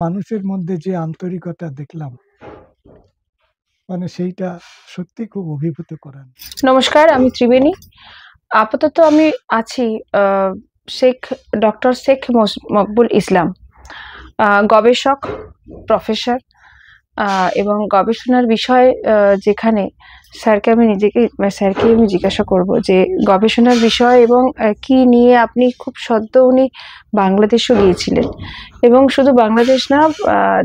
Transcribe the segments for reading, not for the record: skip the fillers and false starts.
মানুষের মধ্যে যে আন্তরিকতা দেখলাম, মানে সেইটা সত্যি খুব অভিভূত করার। নমস্কার, আমি ত্রিবেণী। আপাতত আমি আছি ডক্টর শেখ মকবুল ইসলাম, গবেষক, প্রফেসর, এবং গবেষণার বিষয় যেখানে স্যারকে আমি জিজ্ঞাসা করব যে গবেষণার বিষয় এবং কি নিয়ে আপনি খুব সদ্য উনি বাংলাদেশও গিয়েছিলেন, এবং শুধু বাংলাদেশ না,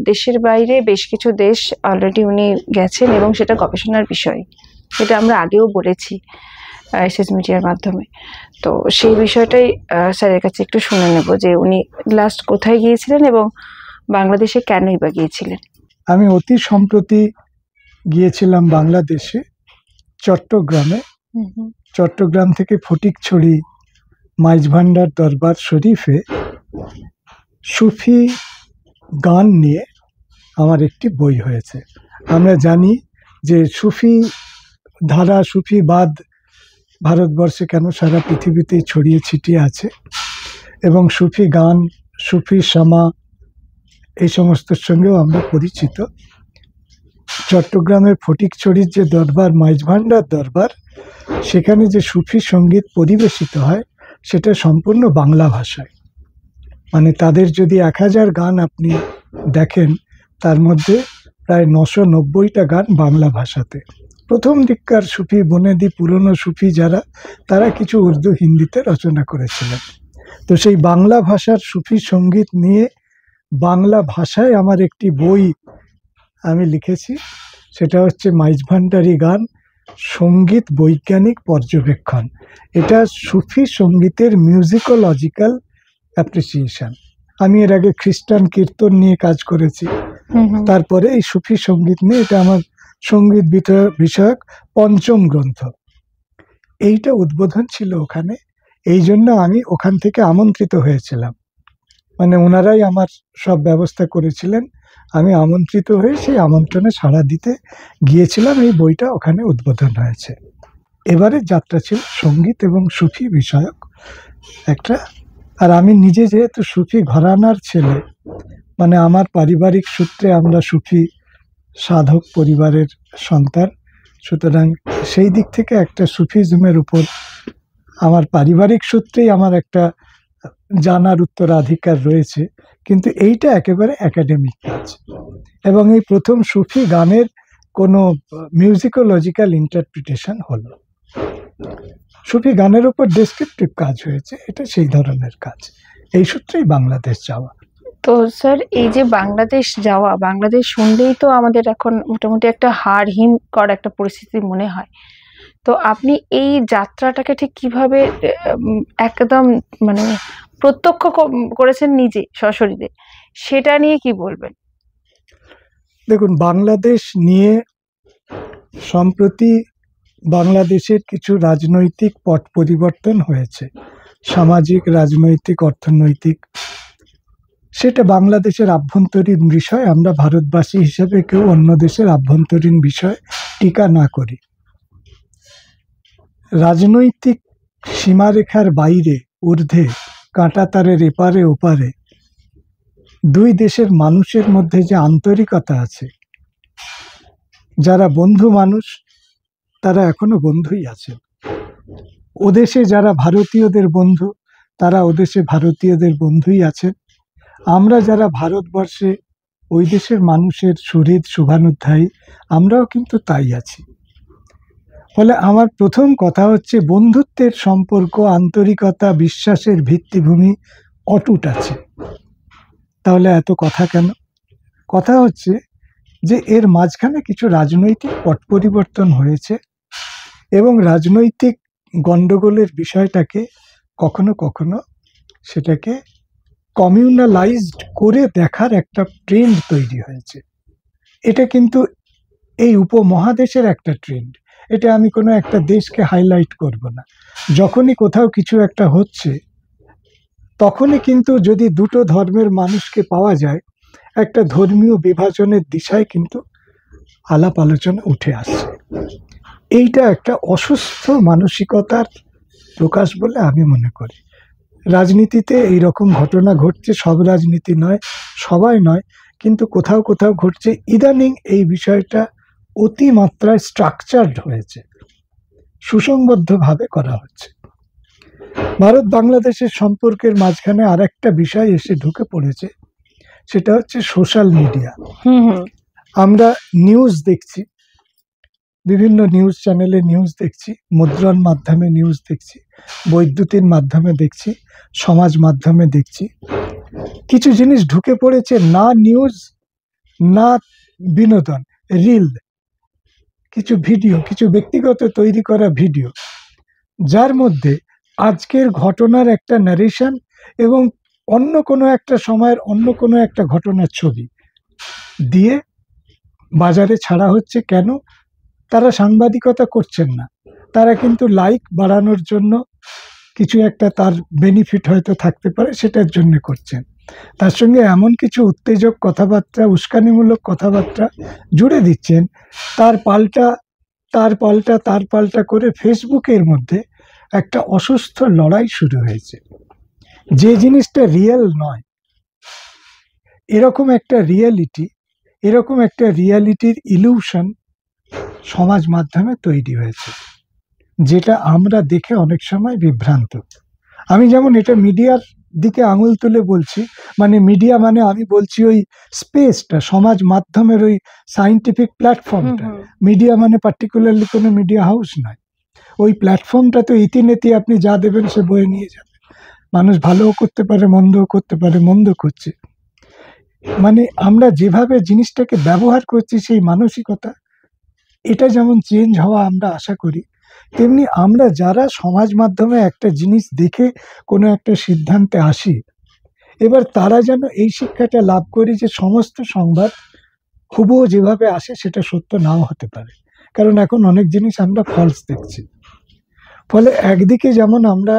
দেশের বাইরে বেশ কিছু দেশ অলরেডি উনি গেছেন এবং সেটা গবেষণার বিষয়। এটা আমরা আগেও বলেছি এসএস মিডিয়ার মাধ্যমে। তো সেই বিষয়টাই স্যারের কাছে একটু শুনে নেব যে উনি লাস্ট কোথায় গিয়েছিলেন এবং বাংলাদেশে কেনই বা গিয়েছিলেন। আমি অতি সম্প্রতি গিয়েছিলাম বাংলাদেশে, চট্টগ্রামে। চট্টগ্রাম থেকে ফটিকছড়ি মাইজভান্ডার দরবার শরীফে সুফি গান নিয়ে আমার একটি বই হয়েছে। আমরা জানি যে সুফি ধারা, সুফিবাদ ভারতবর্ষে কেন সারা পৃথিবীতেই ছড়িয়ে ছিটিয়ে আছে, এবং সুফি গান, সুফি শামা এই সমস্তর সঙ্গেও আমরা পরিচিত। চট্টগ্রামের ফটিকছড়ির যে দরবার, মাইজভান্ডার দরবার, সেখানে যে সুফি সঙ্গীত পরিবেশিত হয় সেটা সম্পূর্ণ বাংলা ভাষায়। মানে তাদের যদি 1000 গান আপনি দেখেন, তার মধ্যে প্রায় 990টা গান বাংলা ভাষাতে। প্রথম দিককার সুফি বনেদি, পুরনো সুফি যারা, তারা কিছু উর্দু হিন্দিতে রচনা করেছিলেন। তো সেই বাংলা ভাষার সুফি সঙ্গীত নিয়ে বাংলা ভাষায় আমার একটি বই আমি লিখেছি। সেটা হচ্ছে মাইজভান্ডারি গান সঙ্গীত বৈজ্ঞানিক পর্যবেক্ষণ। এটা সুফি সঙ্গীতের মিউজিকোলজিক্যাল অ্যাপ্রিসিয়েশন। আমি এর আগে খ্রিস্টান কীর্তন নিয়ে কাজ করেছি, তারপরে এই সুফি সঙ্গীত নিয়ে, এটা আমার সঙ্গীত বিষয়ক 5ম গ্রন্থ। এইটা উদ্বোধন ছিল ওখানে, এই জন্য আমি ওখান থেকে আমন্ত্রিত হয়েছিলাম। মানে ওনারাই আমার সব ব্যবস্থা করেছিলেন, আমি আমন্ত্রিত হয়ে সেই আমন্ত্রণে সাড়া দিতে গিয়েছিলাম। এই বইটা ওখানে উদ্বোধন হয়েছে। এবারে যাত্রা ছিল সঙ্গীত এবং সুফি বিষয়ক একটা। আর আমি নিজে যেহেতু সুফি ঘরানার ছেলে, মানে আমার পারিবারিক সূত্রে আমরা সুফি সাধক পরিবারের সন্তান, সুতরাং সেই দিক থেকে একটা সুফিজমের উপর আমার পারিবারিক সূত্রেই আমার একটা জানার উত্তরাধিকার রয়েছে। কিন্তু এইটা একেবারে একাডেমিক কাজ, এবং এই প্রথম সুফি গানের কোনো মিউজিকোলজিক্যাল ইন্টারপ্রিটেশন হলো। সুফি গানের উপর ডেসক্রিপটিভ কাজ হয়েছে, এটা সেই ধরনের কাজ। এই সূত্রেই বাংলাদেশ যাওয়া। তো স্যার, এই যে বাংলাদেশ যাওয়া, বাংলাদেশ শুনলেই তো আমাদের এখন মোটামুটি একটা হাড় হিম করা একটা পরিস্থিতি মনে হয়। তো আপনি এই যাত্রাটাকে ঠিক কিভাবে একদম মানে প্রত্যক্ষ করেছেন নিজে সশরীরে, সেটা নিয়ে কি বলবেন? দেখুন, বাংলাদেশ নিয়ে সম্প্রতি বাংলাদেশের কিছু রাজনৈতিক পট পরিবর্তন হয়েছে, সামাজিক, রাজনৈতিক, অর্থনৈতিক। সেটা বাংলাদেশের আভ্যন্তরীণ বিষয়। আমরা ভারতবাসী হিসেবে কেউ অন্য দেশের আভ্যন্তরীণ বিষয় টিকা না করি। রাজনৈতিক সীমারেখার বাইরে, ঊর্ধ্বে, কাঁটাতারের এপারে ওপারে দুই দেশের মানুষের মধ্যে যে আন্তরিকতা আছে, যারা বন্ধু মানুষ তারা এখনো বন্ধুই আছেন। ওদেশে যারা ভারতীয়দের বন্ধু, তারা ওদেশে ভারতীয়দের বন্ধুই আছেন। আমরা যারা ভারতবর্ষে ওই দেশের মানুষের সুহৃদ শুভানুধ্যায়ী, আমরাও কিন্তু তাই আছি। ফলে আমার প্রথম কথা হচ্ছে, বন্ধুত্বের সম্পর্ক, আন্তরিকতা, বিশ্বাসের ভিত্তিভূমি অটুট আছে। তাহলে এত কথা কেন? কথা হচ্ছে যে এর মাঝখানে কিছু রাজনৈতিক পট পরিবর্তন হয়েছে, এবং রাজনৈতিক গণ্ডগোলের বিষয়টাকে কখনো কখনো সেটাকে কমিউনালাইজড করে দেখার একটা ট্রেন্ড তৈরি হয়েছে। এটা কিন্তু এই উপমহাদেশের একটা ট্রেন্ড। এটা আমি কোনো একটা দেশকে হাইলাইট করব না। যখনই কোথাও কিছু একটা হচ্ছে, তখনই কিন্তু যদি দুটো ধর্মের মানুষকে পাওয়া যায়, একটা ধর্মীয় বিভাজনের দিশায় কিন্তু আলাপ আলোচনা উঠে আসছে। এইটা একটা অসুস্থ মানসিকতার প্রকাশ বলে আমি মনে করি। রাজনীতিতে এই রকম ঘটনা ঘটছে, সব রাজনীতি নয়, সবাই নয়, কিন্তু কোথাও কোথাও ঘটছে। ইদানিং এই বিষয়টা অতিমাত্রায় স্ট্রাকচারড হয়েছে, সুসংবদ্ধভাবে করা হচ্ছে। ভারত বাংলাদেশের সম্পর্কের মাঝখানে আর একটা বিষয় এসে ঢুকে পড়েছে, সেটা হচ্ছে সোশ্যাল মিডিয়া। হুম হুম আমরা নিউজ দেখছি, বিভিন্ন নিউজ চ্যানেলে নিউজ দেখছি, মুদ্রণ মাধ্যমে নিউজ দেখছি, বৈদ্যুতিন মাধ্যমে দেখছি, সমাজ মাধ্যমে দেখছি। কিছু জিনিস ঢুকে পড়েছে, না নিউজ না বিনোদন, রিল, কিছু ভিডিও, কিছু ব্যক্তিগত তৈরি করা ভিডিও, যার মধ্যে আজকের ঘটনার একটা ন্যারেশন এবং অন্য কোনো একটা সময়ের অন্য কোনো একটা ঘটনার ছবি দিয়ে বাজারে ছাড়া হচ্ছে। কেন? তারা সাংবাদিকতা করছেন না, তারা কিন্তু লাইক বাড়ানোর জন্য, কিছু একটা তার বেনিফিট হয়তো থাকতে পারে সেটার জন্য করছেন। তার সঙ্গে এমন কিছু উত্তেজক কথাবার্তা, উস্কানিমূলক কথাবার্তা জুড়ে দিচ্ছেন, তার পাল্টা করে ফেসবুকের মধ্যে একটা অসুস্থ লড়াই শুরু হয়েছে। যে জিনিসটা রিয়েল নয়, এরকম একটা রিয়ালিটির ইলিউশন সমাজ মাধ্যমে তৈরি হয়েছে, যেটা আমরা দেখে অনেক সময় বিভ্রান্ত। আমি যেমন এটা মিডিয়ার দিকে আঙুল তুলে বলছি, মানে মিডিয়া মানে আমি বলছি ওই স্পেসটা, সমাজ মাধ্যমের ওই সায়েন্টিফিক প্ল্যাটফর্মটা। মিডিয়া মানে পার্টিকুলারলি কোনো মিডিয়া হাউস নয়, ওই প্ল্যাটফর্মটা তো ইতিনেতি আপনি যা দেবেন সে বয়ে নিয়ে যাবে। মানুষ ভালোও করতে পারে, মন্দও করতে পারে, মন্দ করছে। মানে আমরা যেভাবে জিনিসটাকে ব্যবহার করছি, সেই মানসিকতা, এটা যেমন চেঞ্জ হওয়া আমরা আশা করি, তেমনি আমরা যারা সমাজ মাধ্যমে একটা জিনিস দেখে কোনো একটা সিদ্ধান্তে আসি, এবার তারা যেন এই শিক্ষাটা লাভ করি যে সমস্ত সংবাদ হুবহু যেভাবে আসে সেটা সত্য নাও হতে পারে। কারণ এখন অনেক জিনিস আমরা ফলস দেখছি। ফলে একদিকে যেমন আমরা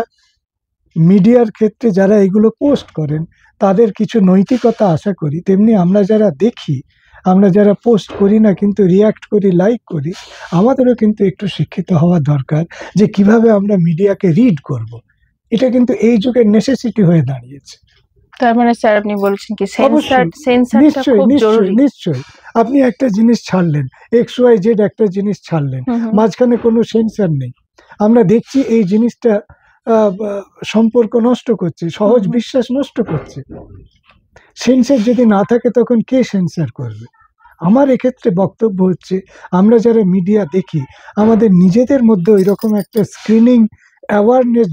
মিডিয়ার ক্ষেত্রে যারা এগুলো পোস্ট করেন তাদের কিছু নৈতিকতা আশা করি, তেমনি আমরা যারা দেখি, আমরা যারা পোস্ট করি না কিন্তু রিয়াক্ট করি, লাইক করি, আমাদেরও কিন্তু একটু শিক্ষিত হওয়া দরকার যে কিভাবে আমরা মিডিয়াকে রিড করব। এটা কিন্তু এই যুগের নেসেসিটি হয়ে দাঁড়িয়েছে। তার মানে স্যার আপনি বলছেন কি অবশ্যই, সেন্সরটা নিশ্চয়ই খুব নিশ্চয়ই জরুরি। নিশ্চয়ই। আপনি একটা জিনিস ছাড়লেন, XYZ একটা জিনিস ছাড়লেন, হুম হুম মাঝখানে কোনো সেন্সর নেই, আমরা দেখছি এই জিনিসটা সম্পর্ক নষ্ট করছে, সহজ হুম হুম। বিশ্বাস নষ্ট করছে। সেন্সর যদি না থাকে তখন কে সেন্সর করবে? আমার এক্ষেত্রে বক্তব্য হচ্ছে, আমরা যারা মিডিয়া দেখি, আমাদের নিজেদের মধ্যে এরকম একটা স্ক্রিনিং অ্যাওয়ারনেস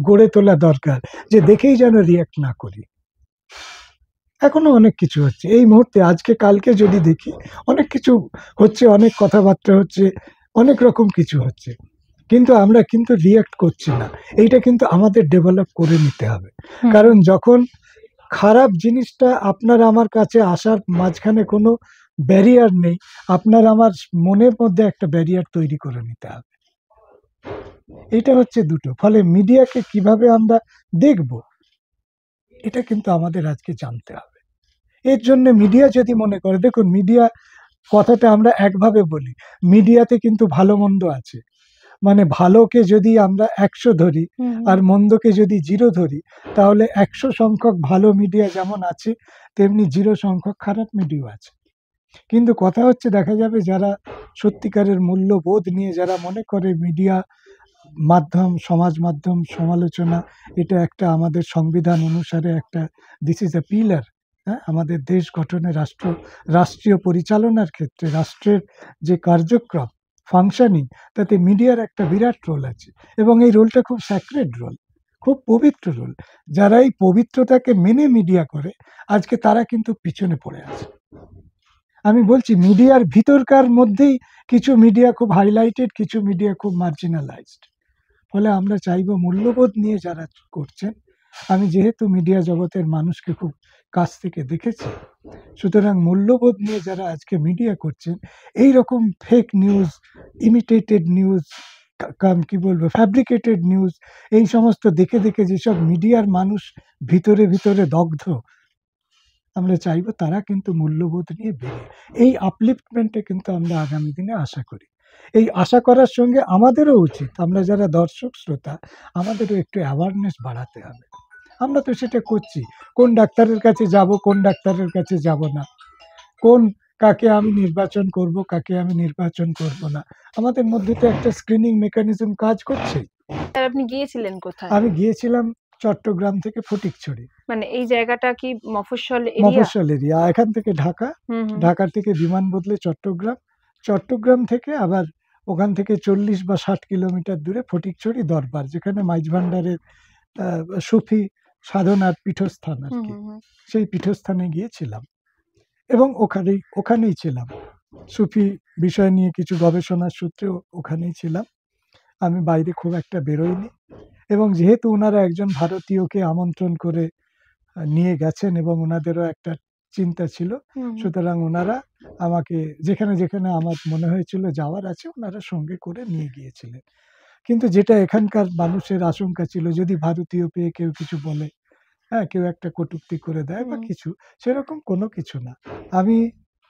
গড়ে তোলা দরকার, যে দেখেই যেন রিয়াক্ট না করি। এখনো অনেক কিছু হচ্ছে এই মুহূর্তে, আজকে কালকে যদি দেখি অনেক কিছু হচ্ছে, অনেক কথাবার্তা হচ্ছে, অনেক রকম কিছু হচ্ছে, কিন্তু আমরা কিন্তু রিয়াক্ট করছি না। এইটা কিন্তু আমাদের ডেভেলপ করে নিতে হবে। হুম। কারণ যখন খারাপ জিনিসটা আপনার আমার কাছে আসার মাঝখানে কোনো ব্যারিয়ার নেই, আপনার আমার মনের মধ্যে একটা ব্যারিয়ার তৈরি করে নিতে হবে। এটা হচ্ছে দুটো। ফলে মিডিয়াকে কিভাবে আমরা দেখব, এটা কিন্তু আমাদের আজকে জানতে হবে। এর জন্য মিডিয়া যদি মনে করে, দেখুন মিডিয়া কথাটা আমরা একভাবে বলি, মিডিয়াতে কিন্তু ভালো মন্দ আছে। মানে ভালোকে যদি আমরা 100 ধরি হুম হুম। আর মন্দকে যদি 0 ধরি, তাহলে 100 সংখ্যক ভালো মিডিয়া যেমন আছে, তেমনি 0 সংখ্যক খারাপ মিডিয়া আছে। কিন্তু কথা হচ্ছে, দেখা যাবে যারা সত্যিকারের মূল্যবোধ নিয়ে যারা মনে করে মিডিয়া মাধ্যম, সমাজ মাধ্যম, সমালোচনা, এটা একটা আমাদের সংবিধান অনুসারে একটা, দিস ইজ এ পিলার, হ্যাঁ, আমাদের দেশ গঠনে, রাষ্ট্রীয় পরিচালনার ক্ষেত্রে রাষ্ট্রের যে কার্যক্রম, ফাংশনিং, তাতে মিডিয়ার একটা বিরাট রোল আছে, এবং এই রোলটা খুব স্যাক্রেড রোল, খুব পবিত্র রোল। যারা এই পবিত্রতাকে মেনে মিডিয়া করে, আজকে তারা কিন্তু পিছনে পড়ে আছে। আমি বলছি মিডিয়ার ভিতরকার মধ্যেই কিছু মিডিয়া খুব হাইলাইটেড, কিছু মিডিয়া খুব মার্জিনালাইজড। ফলে আমরা চাইবো মূল্যবোধ নিয়ে যারা করছেন, আমি যেহেতু মিডিয়া জগতের মানুষকে খুব কাছ থেকে দেখেছি, সুতরাং মূল্যবোধ নিয়ে যারা আজকে মিডিয়া করছেন, এই রকম ফেক নিউজ, ইমিটেটেড নিউজ, কি বলবো, ফ্যাব্রিকেটেড নিউজ, এই সমস্ত দেখে দেখে যেসব মিডিয়ার মানুষ ভিতরে ভিতরে দগ্ধ, আমরা চাইবো তারা কিন্তু মূল্যবোধ নিয়ে বেরিয়ে, এই আপলিফটমেন্টে কিন্তু আমরা আগামী দিনে আশা করি। এই আশা করার সঙ্গে আমাদেরও উচিত, আমরা যারা দর্শক শ্রোতা, আমাদেরও একটু অ্যাওয়ারনেস বাড়াতে হবে। আমরা তো সেটা করছি, কোন ডাক্তারের কাছে যাব, কোন ডাক্তারের কাছে যাব না, কাকে আমি নির্বাচন করব, কাকে আমি নির্বাচন করব না। আমাদের মধ্যে তো একটা স্ক্রিনিং মেকানিজম কাজ করছে। আর আপনি গিয়েছিলেন কোথায়? আমি গিয়েছিলাম চট্টগ্রাম থেকে ফটিকছড়ি, মানে এই জায়গাটা কি মফস্বল এরিয়া? মফস্বল এরিয়া। এখান থেকে ঢাকা, হুম হুম ঢাকা থেকে বিমান বদলে চট্টগ্রাম, চট্টগ্রাম থেকে আবার ওখান থেকে 40 বা 60 কিলোমিটার দূরে ফটিকছড়ি দরবার, যেখানে মাইজ ভান্ডারের সুফি সাধনার পীঠস্থান আর হুম কি। হুম হুম। সেই পীঠস্থানে গিয়েছিলাম এবং ওখানেই ছিলাম। সুফি বিষয় নিয়ে কিছু গবেষণার সূত্রে ওখানেই ছিলাম। আমি বাইরে খুব একটা বেরোইনি, এবং যেহেতু ওনারা একজন ভারতীয়কে আমন্ত্রণ করে নিয়ে গেছেন এবং ওনাদেরও একটা চিন্তা ছিল, হুম হুম। সুতরাং ওনারা আমাকে যেখানে যেখানে আমার মনে হয়েছিল যাওয়ার আছে ওনারা সঙ্গে করে নিয়ে গিয়েছিলেন। কিন্তু যেটা এখানকার মানুষের আশঙ্কা ছিল, যদি ভারতীয় পেয়ে কেউ কিছু বলে, হ্যাঁ, কেউ একটা কটূক্তি করে দেয় বা হুম। কিছু, সেরকম কোনো কিছু না। আমি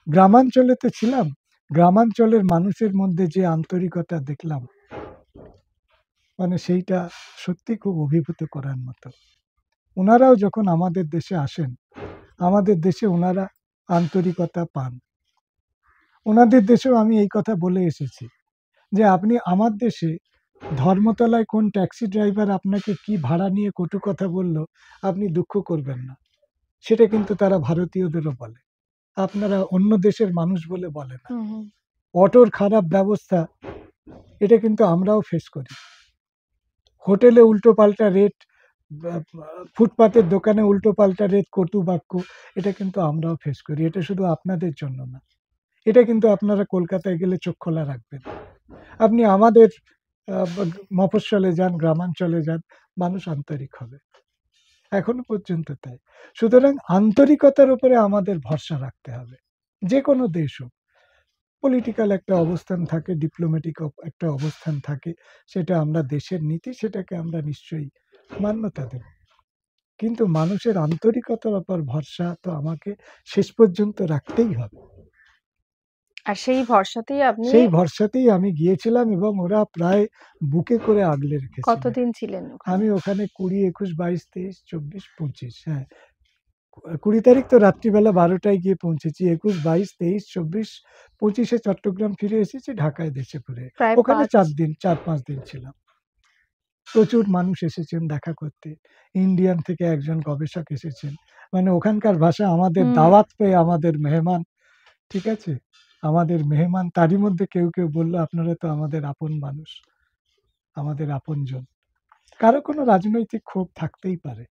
গ্রামাঞ্চলে তো ছিলাম, গ্রামাঞ্চলের মানুষের মধ্যে যে আন্তরিকতা দেখলাম, মানে সেইটা সত্যি খুব অভিভূত করার মতো। ওনারাও যখন আমাদের দেশে আসেন, আমাদের দেশে ওনারা আন্তরিকতা পান। ওনাদের দেশেও আমি এই কথা বলে এসেছি যে আপনি আমার দেশে ধর্মতলায় কোন ট্যাক্সি ড্রাইভার আপনাকে কি ভাড়া নিয়ে কটু কথা বলল, আপনি দুঃখ করবেন না। সেটা কিন্তু তারা ভারতীয়দেরও বলে, আপনারা অন্য দেশের মানুষ বলে বলে না। হুম হুম। অটোর খারাপ ব্যবস্থা, এটা কিন্তু আমরাও ফেস করি। হোটেলে উল্টোপাল্টা রেট, ফুটপাতের দোকানে উল্টোপাল্টা রেট, কটু বাক্য, এটা কিন্তু আমরাও ফেস করি। এটা শুধু আপনাদের জন্য না, এটা কিন্তু আপনারা কলকাতায় গেলে চোখ খোলা রাখবেন। আপনি আমাদের মফস্বলে যান, গ্রামাঞ্চলে যান, মানুষ আন্তরিক হবে, এখনো পর্যন্ত তাই। সুতরাং আন্তরিকতার উপরে আমাদের ভরসা রাখতে হবে। যে কোনো দেশ হোক, পলিটিক্যাল একটা অবস্থান থাকে, ডিপ্লোম্যাটিক একটা অবস্থান থাকে, সেটা আমরা দেশের নীতি, সেটাকে আমরা নিশ্চয়ই মান্যতা দেব। কিন্তু মানুষের আন্তরিকতার উপর ভরসা তো আমাকে শেষ পর্যন্ত রাখতেই হবে। আর সেই ভরসাতেই আপনি সেই ভরসাতেই আমি গিয়েছিলাম এবং ওরা প্রায় বুকে করে আগলে রেখেছিলেন। কতদিন ছিলেন ওখানে? আমি ওখানে 20, 21, 22, 23, 24, 25, হ্যাঁ, 20 তারিখ তো রাত্রিবেলা 12টায় গিয়ে পৌঁছেছি। 21, 22, 23, 24, 25-এ চট্টগ্রাম ফিরে এসেছি, ঢাকায় দেশে ফিরে। প্রায় ওখানে 5 4-5 দিন ছিলাম। প্রচুর মানুষ এসেছেন দেখা করতে। ইন্ডিয়ান থেকে একজন গবেষক এসেছেন। মানে ওখানকার ভাষা, আমাদের হুম। দাওয়াত পেয়ে আমাদের মেহমান, ঠিক আছে? আমাদের মেহমান, তারই মধ্যে কেউ বলল, আপনারা তো আমাদের আপন মানুষ, আমাদের আপনজন। কারো কোনো রাজনৈতিক ক্ষোভ থাকতেই পারে,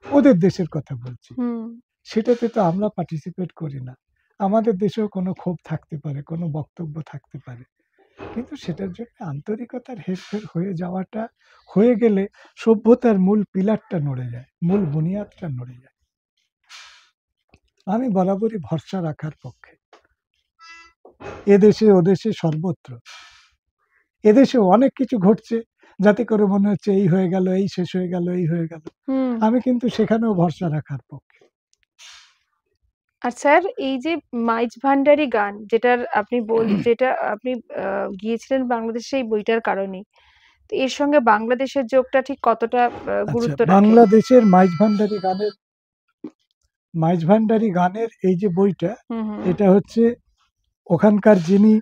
ওদের দেশের কথা বলছি। হুম। সেটাতে তো আমরা পার্টিসিপেট করি না। আমাদের দেশেও কোনো ক্ষোভ থাকতে পারে, কোনো বক্তব্য থাকতে পারে। কিন্তু সেটার জন্য আন্তরিকতার হেরফের হয়ে গেলে সভ্যতার মূল পিলারটা নড়ে যায়, মূল বুনিয়াদটা নড়ে যায়। আমি বরাবরই ভরসা রাখার পক্ষে, এদেশে ওদেশে সর্বত্র। এদেশেও অনেক কিছু ঘটছে, যাতে করে মনে হচ্ছে এই হয়ে গেল, এই শেষ হয়ে গেল, এই হয়ে গেল। হুম। আমি কিন্তু সেখানেও ভরসা রাখার পক্ষে। আর স্যার এই যে মাইজ ভান্ডারি গান যেটা আপনি গিয়েছিলেন বাংলাদেশে এই বইটার কারণে, তো এর সঙ্গে বাংলাদেশের যোগটা ঠিক কতটা আচ্ছা, গুরুত্ব রাখে? বাংলাদেশের মাইজ ভান্ডারি গানের এই যে বইটা, হুম হুম এটা হচ্ছে ওখানকার যিনি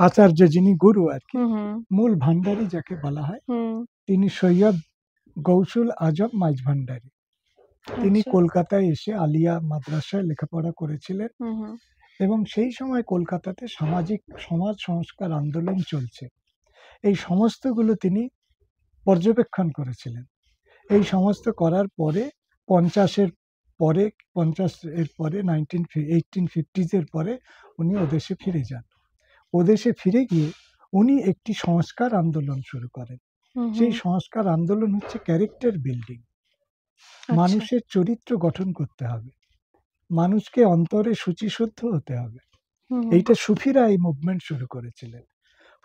আচার্য, যিনি গুরু আর কি, হুম হুম মূল ভান্ডারি যাকে বলা হয়, হুম। তিনি সৈয়দ গৌসুল আজম মাইজ ভান্ডারি। তিনি আচ্ছা। কলকাতায় এসে আলিয়া মাদ্রাসায় লেখাপড়া করেছিলেন হুম হুম এবং সেই সময় কলকাতাতে সমাজ সংস্কার আন্দোলন চলছে। এই সমস্তগুলো তিনি পর্যবেক্ষণ করেছিলেন। এই সমস্ত করার পরে 50-এর পরে 50-এর পরে 1850s-এর পরে উনি ওদেশে ফিরে যান। ওদেশে ফিরে গিয়ে উনি একটি সংস্কার আন্দোলন শুরু করেন। হুম সেই হুম। সংস্কার আন্দোলন হচ্ছে ক্যারেক্টার বিল্ডিং। আচ্ছা। মানুষের চরিত্র গঠন করতে হবে, মানুষকে অন্তরে শুচিশুদ্ধ হতে হবে। হুম হুম এইটা সুফিরা এই মুভমেন্ট শুরু করেছিলেন।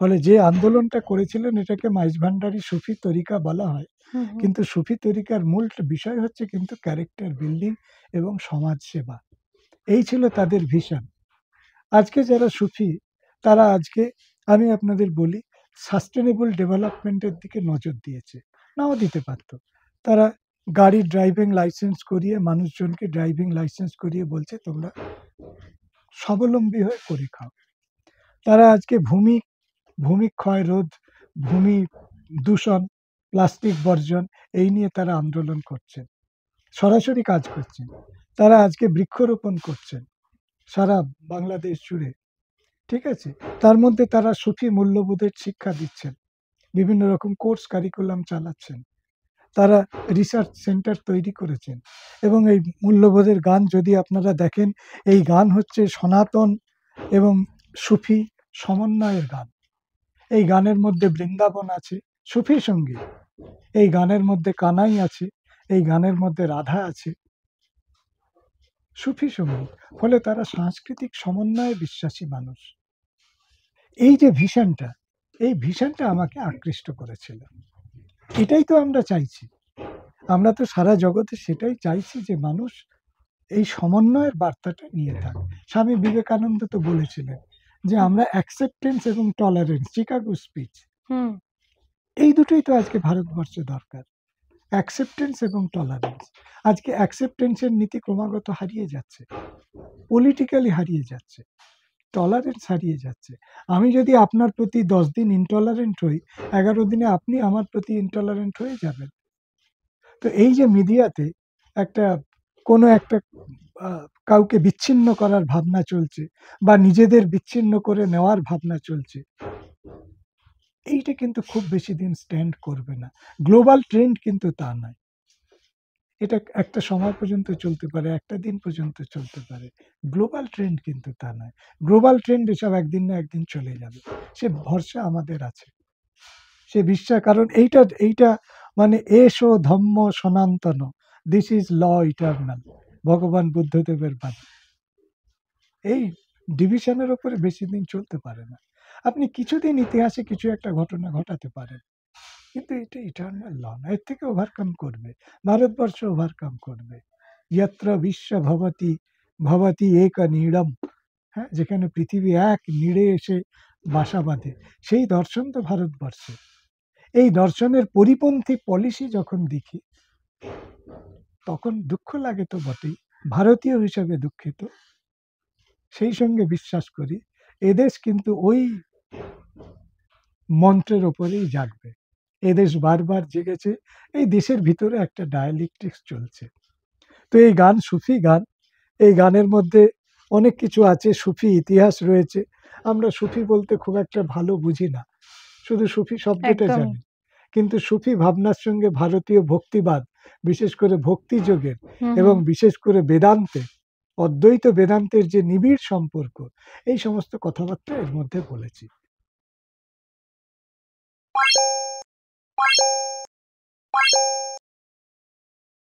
ফলে যে আন্দোলনটা করেছিলেন, এটাকে মাইজ ভান্ডারি সুফি তরিকা বলা হয়। হুম হুম। কিন্তু সুফি তরিকার মূল বিষয় হচ্ছে কিন্তু ক্যারেক্টার বিল্ডিং এবং সমাজ সেবা। এই ছিল তাদের ভিশন। আজকে যারা সুফি, তারা আজকে, আমি আপনাদের বলি, সাস্টেনেবল ডেভেলপমেন্টের দিকে নজর দিয়েছে, নাও দিতে পারত। তারা গাড়ির ড্রাইভিং লাইসেন্স করিয়ে, মানুষজনকে ড্রাইভিং লাইসেন্স করিয়ে বলছে তোমরা স্বাবলম্বী হয়ে করে খাও। তারা আজকে ভূমিক্ষয় রোধ, ভূমি দূষণ, প্লাস্টিক বর্জন এই নিয়ে তারা আন্দোলন করছেন, সরাসরি কাজ করছেন। তারা আজকে বৃক্ষরোপণ করছেন সারা বাংলাদেশ জুড়ে, ঠিক আছে? তার মধ্যে তারা সুফি মূল্যবোধের শিক্ষা দিচ্ছেন, বিভিন্ন রকম কোর্স কারিকুলাম চালাচ্ছেন, তারা রিসার্চ সেন্টার তৈরি করেছেন। এবং এই মূল্যবোধের গান যদি আপনারা দেখেন, এই গান হচ্ছে সনাতন এবং সুফি সমন্বয়ের গান। এই গানের মধ্যে বৃন্দাবন আছে, সুফি সঙ্গীত। এই গানের মধ্যে কানাই আছে, এই গানের মধ্যে রাধা আছে, সুফি সঙ্গীত। ফলে তারা সাংস্কৃতিক সমন্বয়ে বিশ্বাসী মানুষ। এই যে ভিশনটা, এই ভিশনটা আমাকে আকৃষ্ট করেছিল। এটাই তো আমরা চাইছি, আমরা তো সারা জগতে সেটাই চাইছি যে মানুষ এই সমন্বয়ের বার্তাটা নিয়ে থাকে। স্বামী বিবেকানন্দ তো বলেছিলেন যে আমরা অ্যাকসেপ্টেন্স এবং টলারেন্স, চিকাগো স্পিচ, হুম। এই দুটোই তো আজকে ভারতবর্ষে দরকার, অ্যাকসেপ্টেন্স এবং টলারেন্স। আজকে অ্যাকসেপ্টেন্সের নীতি ক্রমাগত হারিয়ে যাচ্ছে, পলিটিক্যালি হারিয়ে যাচ্ছে, টলারেন্স হারিয়ে যাচ্ছে। আমি যদি আপনার প্রতি 10 দিন ইনটলারেন্ট হই, 11 দিনে আপনি আমার প্রতি ইনটলারেন্ট হয়ে যাবেন। তো এই যে মিডিয়াতে একটা কোনো একটা কাউকে বিচ্ছিন্ন করার ভাবনা চলছে বা নিজেদের বিচ্ছিন্ন করে নেওয়ার ভাবনা চলছে, এইটা কিন্তু খুব বেশি দিন স্ট্যান্ড করবে না। গ্লোবাল ট্রেন্ড কিন্তু তা নয়। এটা একটা সময় পর্যন্ত চলতে পারে, একটা দিন পর্যন্ত চলতে পারে। গ্লোবাল ট্রেন্ড কিন্তু তা নয়। গ্লোবাল ট্রেন্ড এসব একদিন না একদিন চলে যাবে, সে ভরসা আমাদের আছে, সে বিশ্বাস। কারণ এইটা মানে এসো ধম্ম সনাতন, দিস ইজ ল ইটার্নাল, ভগবান বুদ্ধদেবের বাণী। এই ডিভিশনের উপরে বেশি দিন চলতে পারে না। আপনি কিছুদিন ইতিহাসে কিছু একটা ঘটনা ঘটাতে পারেন, কিন্তু এটা ইটার্নাল ল না। এর থেকে ওভারকাম করবে, ভারতবর্ষ ওভারকাম করবে। যত্র বিশ্ব ভবতি ভবতি এক নীড়ম, হ্যাঁ, যেখানে পৃথিবী এক নীড়ে এসে বাসা বাঁধে, সেই দর্শন তো ভারতবর্ষে। এই দর্শনের পরিপন্থী পলিসি যখন দেখি, তখন দুঃখ লাগে তো বটেই, ভারতীয় হিসাবে দুঃখিত। সেই সঙ্গে বিশ্বাস করি এদেশ কিন্তু ওই মন্ত্রের ওপরেই জাগবে। এদেশ বারবার জেগেছে, এই দেশের ভিতরে একটা ডায়ালেকটিক্স চলছে। তো এই গান সুফি গান, এই গানের মধ্যে অনেক কিছু আছে, সুফি ইতিহাস রয়েছে। আমরা সুফি বলতে খুব একটা ভালো বুঝি না, শুধু সুফি শব্দটা একদমই। জানি। কিন্তু সুফি ভাবনার সঙ্গে ভারতীয় ভক্তিবাদ, বিশেষ করে ভক্তিযোগের হুম, এবং হুম। বিশেষ করে বেদান্তে, অদ্বৈত বেদান্তের যে নিবিড় সম্পর্ক, এই সমস্ত কথাবার্তা এর মধ্যে বলেছি।